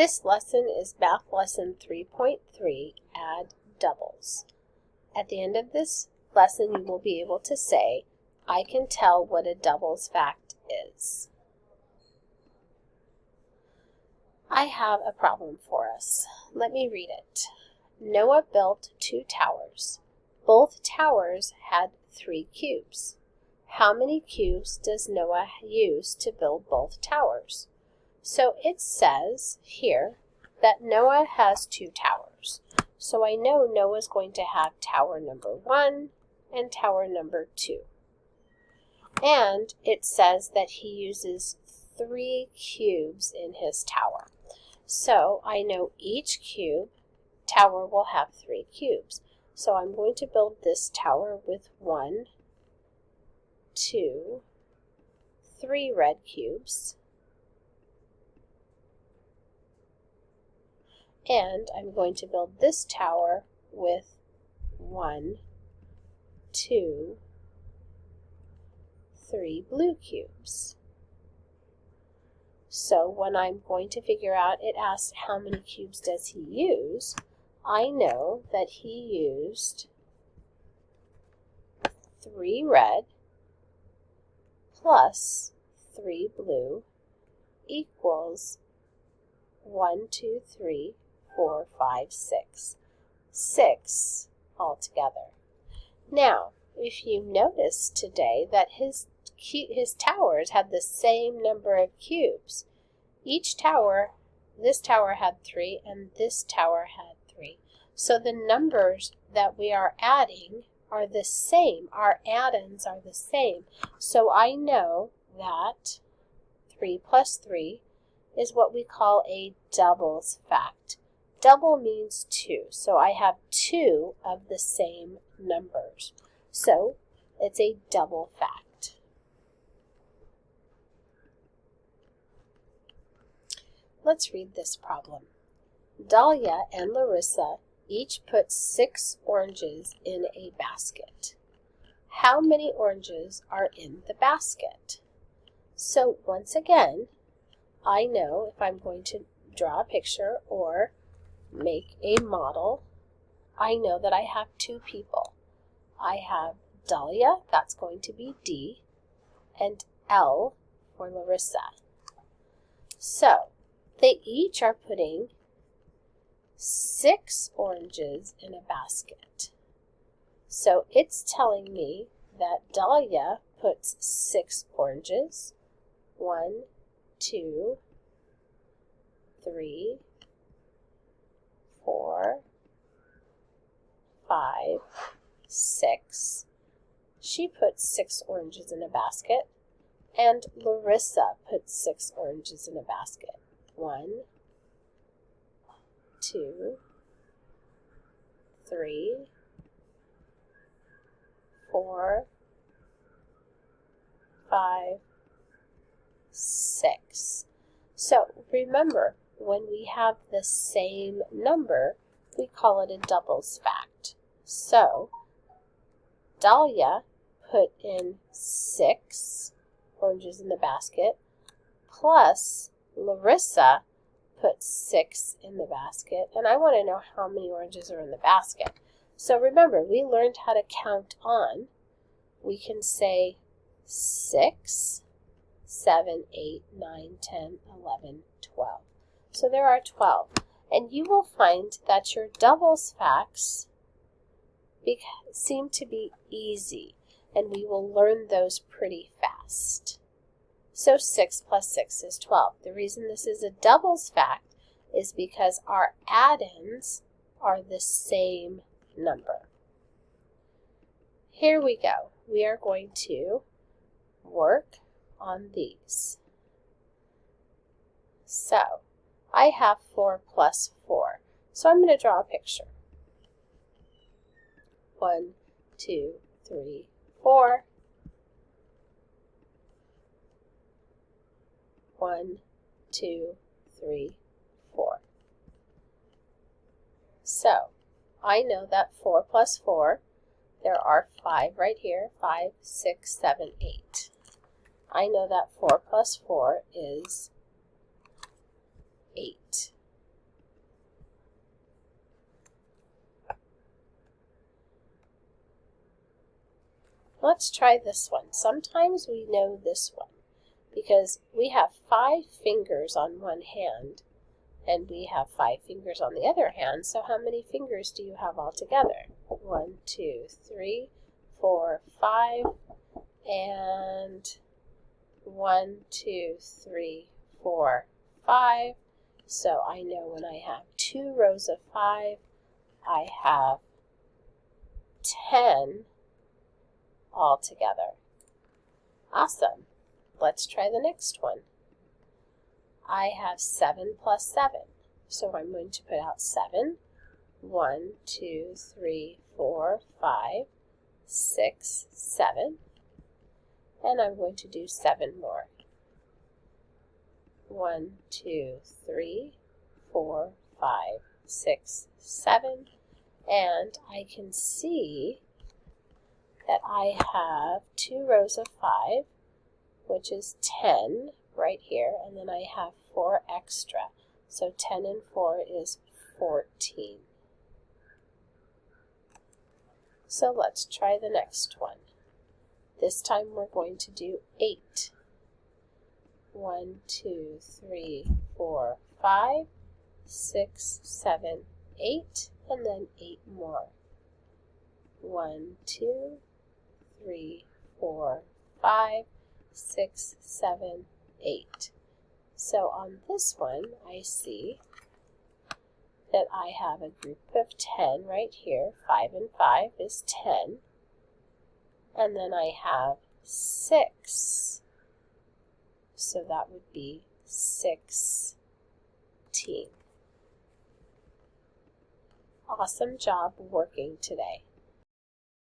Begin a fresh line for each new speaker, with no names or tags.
This lesson is Math Lesson 3.3, Add Doubles. At the end of this lesson, you will be able to say, I can tell what a doubles fact is. I have a problem for us. Let me read it. Noah built 2 towers. Both towers had 3 cubes. How many cubes does Noah use to build both towers? So it says here that Noah has 2 towers. So I know Noah's going to have tower number 1 and tower number 2. And it says that he uses 3 cubes in his tower. So I know each tower will have 3 cubes. So I'm going to build this tower with 1, 2, 3 red cubes. And I'm going to build this tower with 1, 2, 3 blue cubes. So when I'm going to figure out, it asks how many cubes does he use, I know that he used 3 red plus 3 blue equals 1, 2, 3, 4, 5, 6. 6 altogether. Now, if you notice today that his towers had the same number of cubes. Each tower, this tower had 3 and this tower had 3. So the numbers that we are adding are the same. Our add-ins are the same. So I know that 3 plus 3 is what we call a doubles fact. Double means 2, so I have 2 of the same numbers. So it's a double fact. Let's read this problem. Dahlia and Larissa each put 6 oranges in a basket. How many oranges are in the basket? So once again, I know if I'm going to draw a picture or make a model, I know that I have 2 people. I have Dahlia, that's going to be D, and L for Larissa. So they each are putting 6 oranges in a basket. So it's telling me that Dahlia puts 6 oranges. 1, 2, 3, 4, 5, 6. She puts 6 oranges in a basket. And Larissa puts 6 oranges in a basket. 1, 2, 3, 4, 5, 6. So remember, when we have the same number, we call it a doubles fact. So Dahlia put in 6 oranges in the basket, plus Larissa put 6 in the basket, and I want to know how many oranges are in the basket. So remember, we learned how to count on. We can say 6, 7, 8, 9, 10, 11, 12. So there are 12. And you will find that your doubles facts seem to be easy, and we will learn those pretty fast. So 6 plus 6 is 12. The reason this is a doubles fact is because our add-ins are the same number. Here we go. We are going to work on these. So I have 4 plus 4. So I'm going to draw a picture. 1, 2, 3, 4. 1, 2, 3, 4. So I know that 4 plus 4, there are 5 right here, 5, 6, 7, 8. I know that 4 plus 4 is 8. Let's try this one. Sometimes we know this one because we have 5 fingers on one hand and we have 5 fingers on the other hand. So how many fingers do you have all together? 1, 2, 3, 4, 5, and 1, 2, 3, 4, 5. So I know when I have 2 rows of 5, I have 10 all together. Awesome. Let's try the next one. I have 7 plus 7. So I'm going to put out 7. 1, 2, 3, 4, 5, 6, 7. And I'm going to do 7 more. 1, 2, 3, 4, 5, 6, 7. And I can see that I have 2 rows of 5, which is 10 right here, and then I have 4 extra. So 10 and 4 is 14. So let's try the next one. This time we're going to do 8. 1, 2, 3, 4, 5, 6, 7, 8, and then 8 more. 1, 2, 3, 4, 5, 6, 7, 8. So on this one, I see that I have a group of 10 right here. 5 and 5 is 10. And then I have 6. So that would be 16. Awesome job working today.